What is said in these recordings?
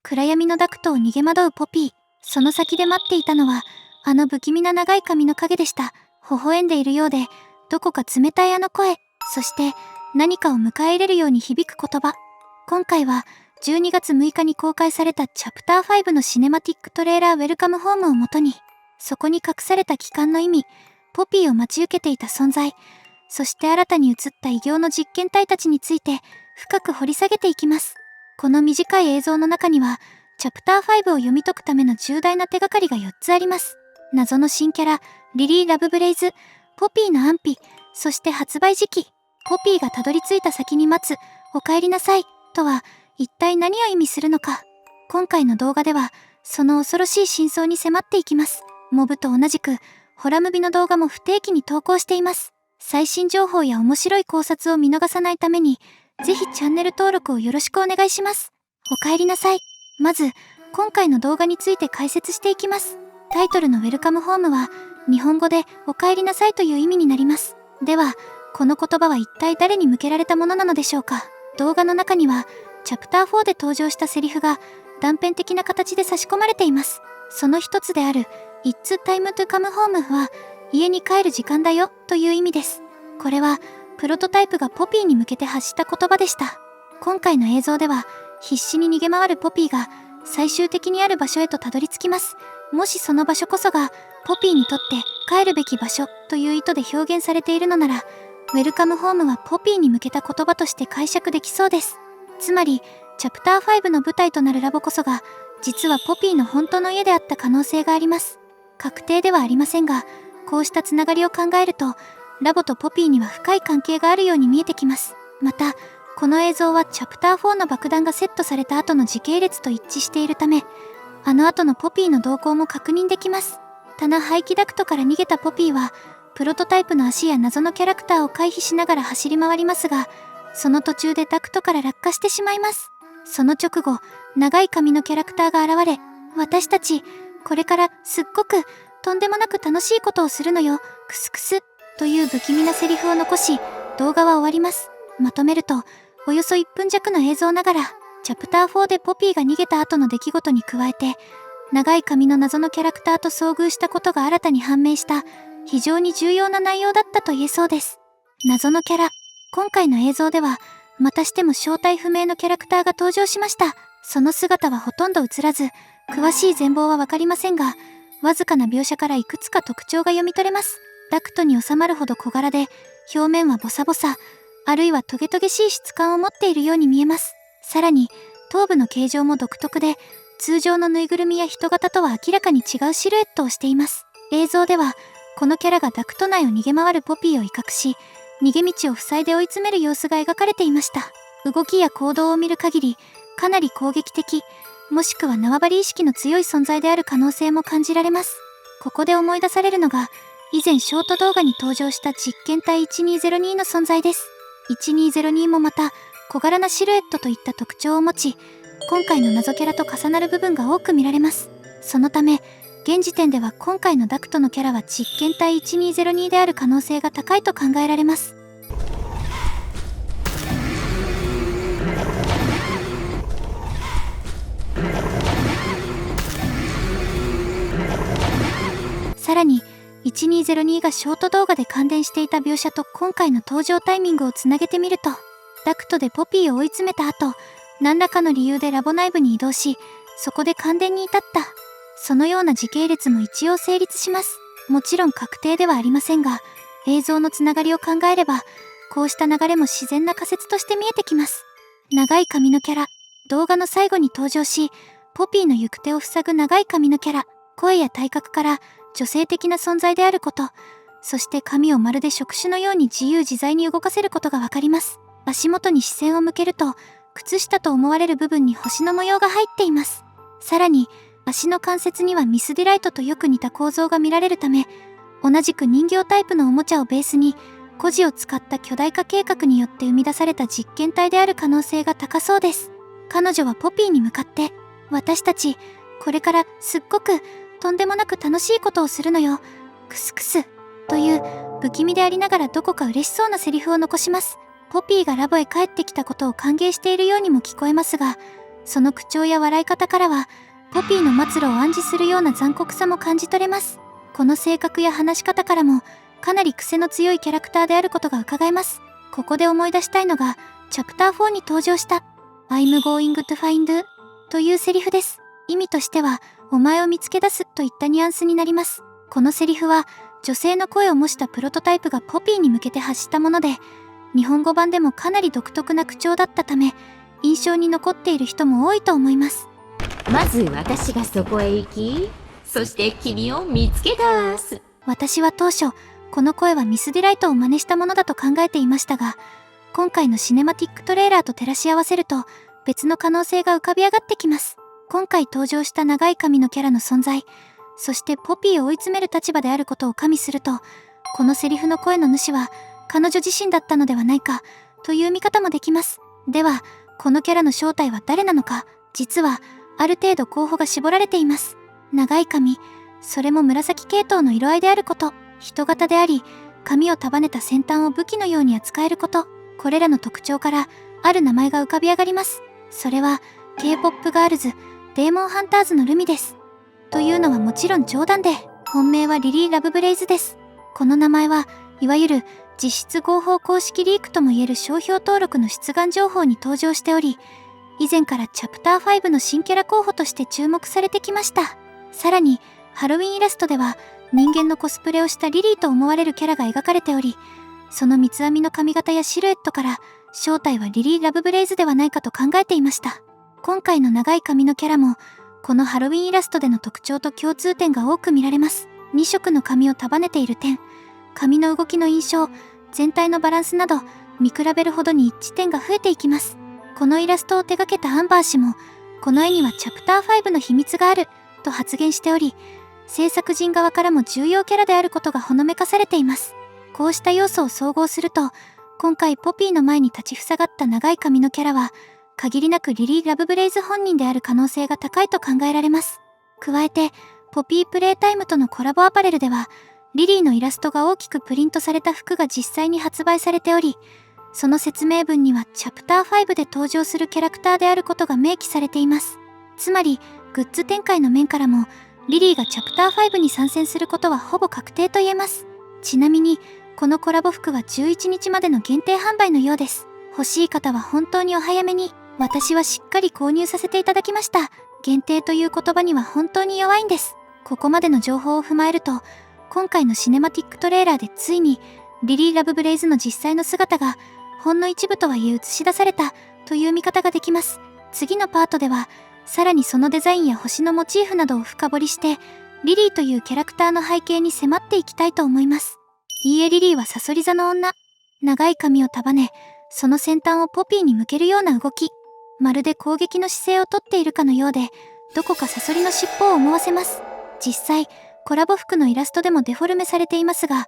暗闇のダクトを逃げ惑うポピー。その先で待っていたのは、あの不気味な長い髪の影でした。微笑んでいるようで、どこか冷たいあの声、そして何かを迎え入れるように響く言葉。今回は12月6日に公開されたチャプター5のシネマティックトレーラーウェルカムホームをもとに、そこに隠された帰還の意味、ポピーを待ち受けていた存在、そして新たに映った異形の実験体たちについて深く掘り下げていきます。この短い映像の中には、チャプター5を読み解くための重大な手がかりが4つあります。謎の新キャラ、リリー・ラブブレイズ、ポピーの安否、そして発売時期、ポピーがたどり着いた先に待つ、お帰りなさい、とは一体何を意味するのか。今回の動画では、その恐ろしい真相に迫っていきます。モブと同じく、ホラムビの動画も不定期に投稿しています。最新情報や面白い考察を見逃さないために、ぜひチャンネル登録をよろしくお願いします。お帰りなさい。まず、今回の動画について解説していきます。タイトルのウェルカムホームは、日本語でお帰りなさいという意味になります。では、この言葉は一体誰に向けられたものなのでしょうか。動画の中には、チャプター4で登場したセリフが断片的な形で差し込まれています。その一つである、It's time to come home は、家に帰る時間だよという意味です。これは、プロトタイプがポピーに向けて発した言葉でした。今回の映像では、必死に逃げ回るポピーが最終的にある場所へとたどり着きます。もしその場所こそがポピーにとって帰るべき場所という意図で表現されているのなら、ウェルカムホームはポピーに向けた言葉として解釈できそうです。つまり、チャプター5の舞台となるラボこそが、実はポピーの本当の家であった可能性があります。確定ではありませんが、こうしたつながりを考えると、ラボとポピーには深い関係があるように見えてきます。また、この映像はチャプター4の爆弾がセットされた後の時系列と一致しているため、あの後のポピーの動向も確認できます。棚排気ダクトから逃げたポピーは、プロトタイプの足や謎のキャラクターを回避しながら走り回りますが、その途中でダクトから落下してしまいます。その直後、長い髪のキャラクターが現れ、私たち、これからすっごく、とんでもなく楽しいことをするのよ、クスクス、という不気味なセリフを残し、動画は終わります。まとめると、およそ1分弱の映像ながら、チャプター4でポピーが逃げた後の出来事に加えて、長い髪の謎のキャラクターと遭遇したことが新たに判明した、非常に重要な内容だったと言えそうです。謎のキャラ。今回の映像では、またしても正体不明のキャラクターが登場しました。その姿はほとんど映らず、詳しい全貌はわかりませんが、わずかな描写からいくつか特徴が読み取れます。ダクトに収まるほど小柄で、表面はボサボサ、あるいはトゲトゲしい質感を持っているように見えます。さらに、頭部の形状も独特で、通常のぬいぐるみや人型とは明らかに違うシルエットをしています。映像では、このキャラがダクト内を逃げ回るポピーを威嚇し、逃げ道を塞いで追い詰める様子が描かれていました。動きや行動を見る限り、かなり攻撃的、もしくは縄張り意識の強い存在である可能性も感じられます。ここで思い出されるのが、以前ショート動画に登場した実験体1202の存在です。1202もまた小柄なシルエットといった特徴を持ち、今回の謎キャラと重なる部分が多く見られます。そのため、現時点では今回のダクトのキャラは実験体1202である可能性が高いと考えられます。さらに、1202がショート動画で感電していた描写と今回の登場タイミングをつなげてみると、ダクトでポピーを追い詰めた後、何らかの理由でラボ内部に移動し、そこで感電に至った。そのような時系列も一応成立します。もちろん確定ではありませんが、映像のつながりを考えれば、こうした流れも自然な仮説として見えてきます。長い髪のキャラ、動画の最後に登場し、ポピーの行く手を塞ぐ長い髪のキャラ、声や体格から女性的な存在であること、そして髪をまるで触手のように自由自在に動かせることがわかります。足元に視線を向けると、靴下と思われる部分に星の模様が入っています。さらに、足の関節にはミスディライトとよく似た構造が見られるため、同じく人形タイプのおもちゃをベースに、孤児を使った巨大化計画によって生み出された実験体である可能性が高そうです。彼女はポピーに向かって、私たち、これからすっごくとんでもなく楽しいことをするのよ。クスクス。という不気味でありながらどこか嬉しそうなセリフを残します。ポピーがラボへ帰ってきたことを歓迎しているようにも聞こえますが、その口調や笑い方からは、ポピーの末路を暗示するような残酷さも感じ取れます。この性格や話し方からも、かなり癖の強いキャラクターであることが伺えます。ここで思い出したいのが、チャプター4に登場した、I'm going to find というセリフです。意味としては、お前を見つけ出すといったニュアンスになります。このセリフは、女性の声を模したプロトタイプがポピーに向けて発したもので、日本語版でもかなり独特な口調だったため、印象に残っている人も多いと思います。まず私がそこへ行き、そして君を見つけ出す。私は当初、この声はミスディライトを真似したものだと考えていましたが、今回のシネマティックトレーラーと照らし合わせると、別の可能性が浮かび上がってきます。今回登場した長い髪のキャラの存在、そしてポピーを追い詰める立場であることを加味すると、このセリフの声の主は彼女自身だったのではないかという見方もできます。では、このキャラの正体は誰なのか、実はある程度候補が絞られています。長い髪、それも紫系統の色合いであること、人型であり、髪を束ねた先端を武器のように扱えること、これらの特徴からある名前が浮かび上がります。それは K-POP ガールズ、デーモンハンターズのルミです。というのはもちろん冗談で、本命はリリー・ラブブレイズです。この名前はいわゆる実質合法公式リークともいえる商標登録の出願情報に登場しており、以前からチャプター5の新キャラ候補として注目されてきました。さらに、ハロウィンイラストでは人間のコスプレをしたリリーと思われるキャラが描かれており、その三つ編みの髪型やシルエットから正体はリリー・ラブブレイズではないかと考えていました。今回の長い髪のキャラも、このハロウィンイラストでの特徴と共通点が多く見られます。2色の髪を束ねている点、髪の動きの印象、全体のバランスなど、見比べるほどに一致点が増えていきます。このイラストを手掛けたアンバー氏も、この絵にはチャプター5の秘密がある、と発言しており、制作陣側からも重要キャラであることがほのめかされています。こうした要素を総合すると、今回ポピーの前に立ちふさがった長い髪のキャラは、限りなくリリー・ラブブレイズ本人である可能性が高いと考えられます。加えて、ポピープレイタイムとのコラボアパレルでは、リリーのイラストが大きくプリントされた服が実際に発売されており、その説明文にはチャプター5で登場するキャラクターであることが明記されています。つまり、グッズ展開の面からも、リリーがチャプター5に参戦することはほぼ確定と言えます。ちなみに、このコラボ服は11日までの限定販売のようです。欲しい方は本当にお早めに。私はしっかり購入させていただきました。限定という言葉には本当に弱いんです。ここまでの情報を踏まえると、今回のシネマティックトレーラーでついに、リリー・ラブブレイズの実際の姿が、ほんの一部とはいえ映し出された、という見方ができます。次のパートでは、さらにそのデザインや星のモチーフなどを深掘りして、リリーというキャラクターの背景に迫っていきたいと思います。いいえ、リリーはサソリ座の女。長い髪を束ね、その先端をポピーに向けるような動き。まるで攻撃の姿勢をとっているかのようで、どこかサソリの尻尾を思わせます。実際、コラボ服のイラストでもデフォルメされていますが、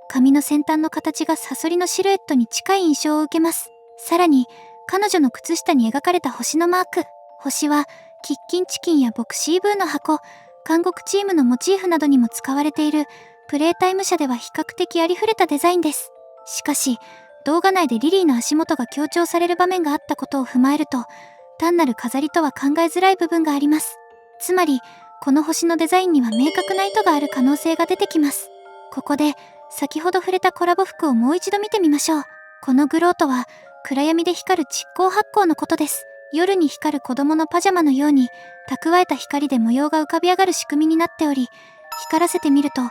髪の先端の形がサソリのシルエットに近い印象を受けます。さらに、彼女の靴下に描かれた星のマーク。星は、キッキンチキンやボクシーブーの箱、韓国チームのモチーフなどにも使われている、プレイタイム社では比較的ありふれたデザインです。しかし、動画内でリリーの足元が強調される場面があったことを踏まえると、単なる飾りとは考えづらい部分があります。つまり、この星のデザインには明確な意図がある可能性が出てきます。ここで、先ほど触れたコラボ服をもう一度見てみましょう。このグローとは、暗闇で光る蓄光発光のことです。夜に光る子供のパジャマのように、蓄えた光で模様が浮かび上がる仕組みになっており、光らせてみると、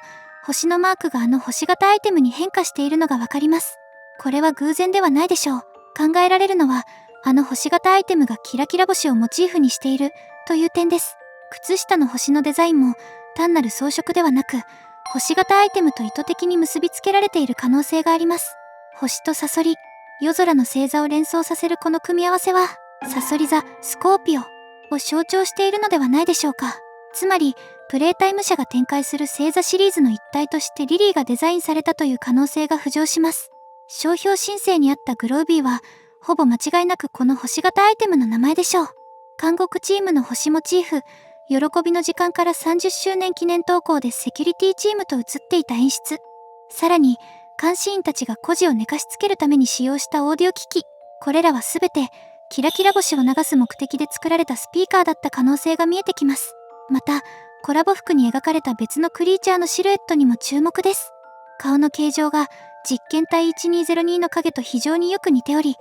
星のマークがあの星型アイテムに変化しているのがわかります。これは偶然ではないでしょう。考えられるのは、あの星型アイテムがキラキラ星をモチーフにしているという点です。靴下の星のデザインも単なる装飾ではなく、星型アイテムと意図的に結びつけられている可能性があります。星とサソリ、夜空の星座を連想させるこの組み合わせは、サソリ座、スコーピオを象徴しているのではないでしょうか。つまり、プレイタイム社が展開する星座シリーズの一体としてリリーがデザインされたという可能性が浮上します。商標申請にあったグロービーは、ほぼ間違いなくこの星型アイテムの名前でしょう。韓国チームの星モチーフ、喜びの時間から30周年記念投稿でセキュリティチームと写っていた演出。さらに、監視員たちが孤児を寝かしつけるために使用したオーディオ機器。これらはすべて、キラキラ星を流す目的で作られたスピーカーだった可能性が見えてきます。また、コラボ服に描かれた別のクリーチャーのシルエットにも注目です。顔の形状が実験体1202の影と非常によく似ており、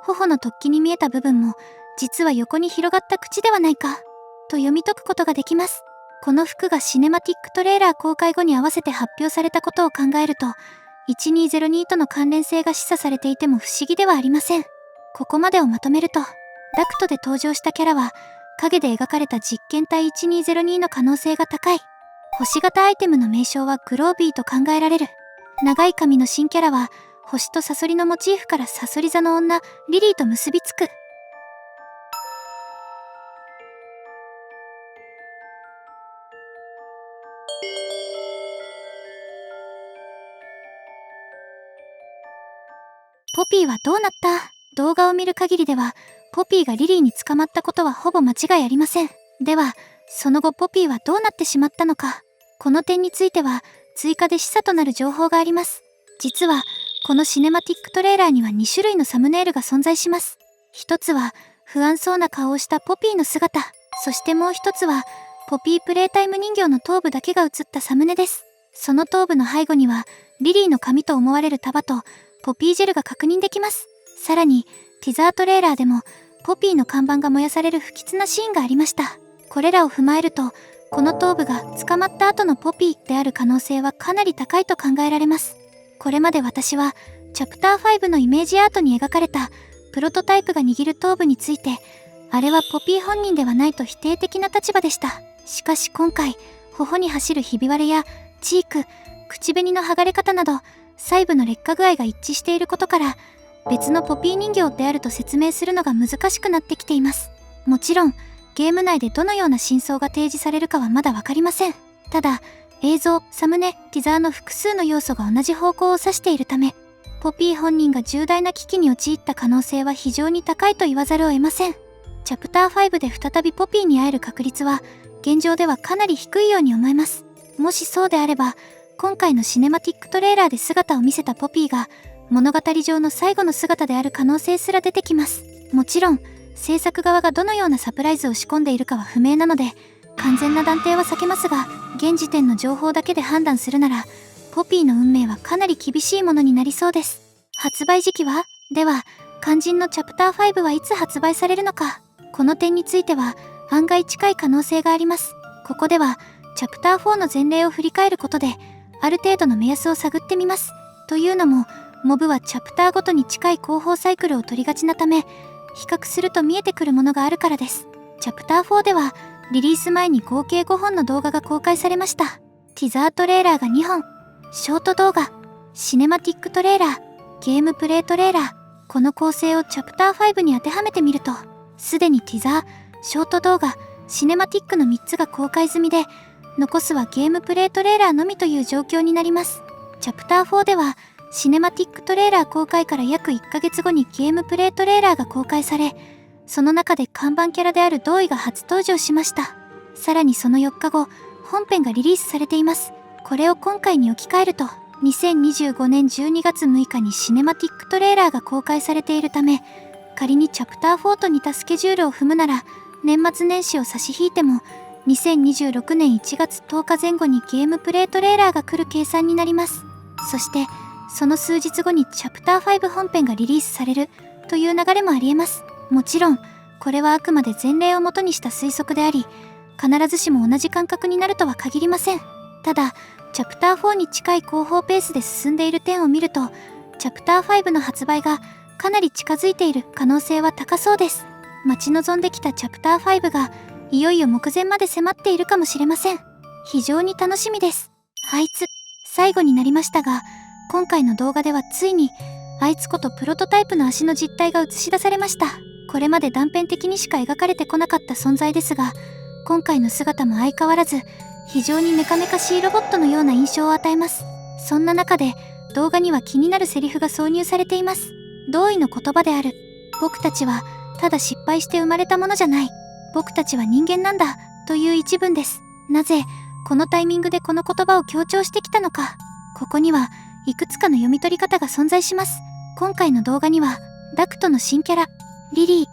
頬の突起に見えた部分も実は横に広がった口ではないかと読み解くことができます。この服がシネマティックトレーラー公開後に合わせて発表されたことを考えると、1202との関連性が示唆されていても不思議ではありません。ここまでをまとめると、ダクトで登場したキャラは影で描かれた実験体1202の可能性が高い。星型アイテムの名称はグロービーと考えられる。長い髪の新キャラは星とサソリのモチーフからサソリ座の女リリーと結びつく。ポピーはどうなった？動画を見る限りではポピーがリリーに捕まったことはほぼ間違いありません。ではその後ポピーはどうなってしまったのか。この点については追加で示唆となる情報があります。実はこのシネマティックトレーラーには2種類のサムネイルが存在します。一つは不安そうな顔をしたポピーの姿、そしてもう一つはポピープレイタイム人形の頭部だけが映ったサムネです。その頭部の背後にはリリーの髪と思われる束とポピージェルが確認できます。さらにティザートレーラーでもポピーの看板が燃やされる不吉なシーンがありました。これらを踏まえるとこの頭部が捕まった後のポピーである可能性はかなり高いと考えられます。これまで私はチャプター5のイメージアートに描かれたプロトタイプが握る頭部について、あれはポピー本人ではないと否定的な立場でした。しかし今回頬に走るひび割れやチーク、口紅の剥がれ方など細部の劣化具合が一致していることから別のポピー人形であると説明するのが難しくなってきています。もちろんゲーム内でどのような真相が提示されるかはまだわかりません。ただ映像、サムネ、ティザーの複数の要素が同じ方向を指しているため、ポピー本人が重大な危機に陥った可能性は非常に高いと言わざるを得ません。チャプター5で再びポピーに会える確率は現状ではかなり低いように思えます。もしそうであれば今回のシネマティックトレーラーで姿を見せたポピーが物語上の最後の姿である可能性すら出てきます。もちろん制作側がどのようなサプライズを仕込んでいるかは不明なので完全な断定は避けますが、現時点の情報だけで判断するならポピーの運命はかなり厳しいものになりそうです。発売時期は？では肝心のチャプター5はいつ発売されるのか。この点については案外近い可能性があります。ここではチャプター4の前例を振り返ることである程度の目安を探ってみます。というのもモブはチャプターごとに近い広報サイクルを取りがちなため比較すると見えてくるものがあるからです。チャプター4ではリリース前に合計5本の動画が公開されました。ティザートレーラーが2本、ショート動画、シネマティックトレーラー、ゲームプレイトレーラー。この構成をチャプター5に当てはめてみると、すでにティザー、ショート動画、シネマティックの3つが公開済みで、残すはゲームプレイトレーラーのみという状況になります。チャプター4では、シネマティックトレーラー公開から約1ヶ月後にゲームプレイトレーラーが公開され、その中で看板キャラであるドーイが初登場しました。さらにその4日後、本編がリリースされています。これを今回に置き換えると、2025年12月6日にシネマティックトレーラーが公開されているため、仮にチャプター4と似たスケジュールを踏むなら、年末年始を差し引いても、2026年1月10日前後にゲームプレイトレーラーが来る計算になります。そして、その数日後にチャプター5本編がリリースされるという流れもあり得ます。もちろん、これはあくまで前例をもとにした推測であり、必ずしも同じ感覚になるとは限りません。ただ、チャプター4に近い広報ペースで進んでいる点を見ると、チャプター5の発売がかなり近づいている可能性は高そうです。待ち望んできたチャプター5がいよいよ目前まで迫っているかもしれません。非常に楽しみです。あいつ、最後になりましたが、今回の動画ではついに、あいつことプロトタイプの足の実態が映し出されました。これまで断片的にしか描かれてこなかった存在ですが、今回の姿も相変わらず、非常にメカメカしいロボットのような印象を与えます。そんな中で、動画には気になるセリフが挿入されています。同意の言葉である。僕たちは、ただ失敗して生まれたものじゃない。僕たちは人間なんだ、という一文です。なぜ、このタイミングでこの言葉を強調してきたのか。ここには、いくつかの読み取り方が存在します。今回の動画には、ダクトの新キャラ、リリー、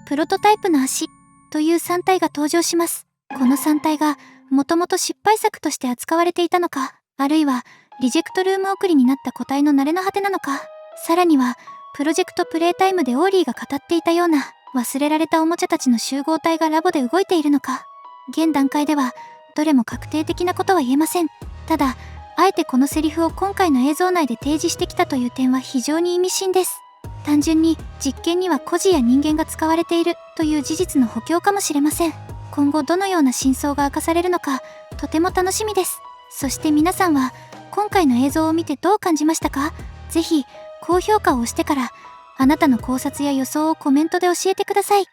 プロトタイプの足という3体が登場します。この3体がもともと失敗作として扱われていたのか、あるいはリジェクトルーム送りになった個体の慣れの果てなのか、さらにはプロジェクトプレイタイムでオーリーが語っていたような忘れられたおもちゃたちの集合体がラボで動いているのか、現段階ではどれも確定的なことは言えません。ただ、あえてこのセリフを今回の映像内で提示してきたという点は非常に意味深です。単純に実験には孤児や人間が使われているという事実の補強かもしれません。今後どのような真相が明かされるのか、とても楽しみです。そして皆さんは今回の映像を見てどう感じましたか？ぜひ高評価を押してからあなたの考察や予想をコメントで教えてください。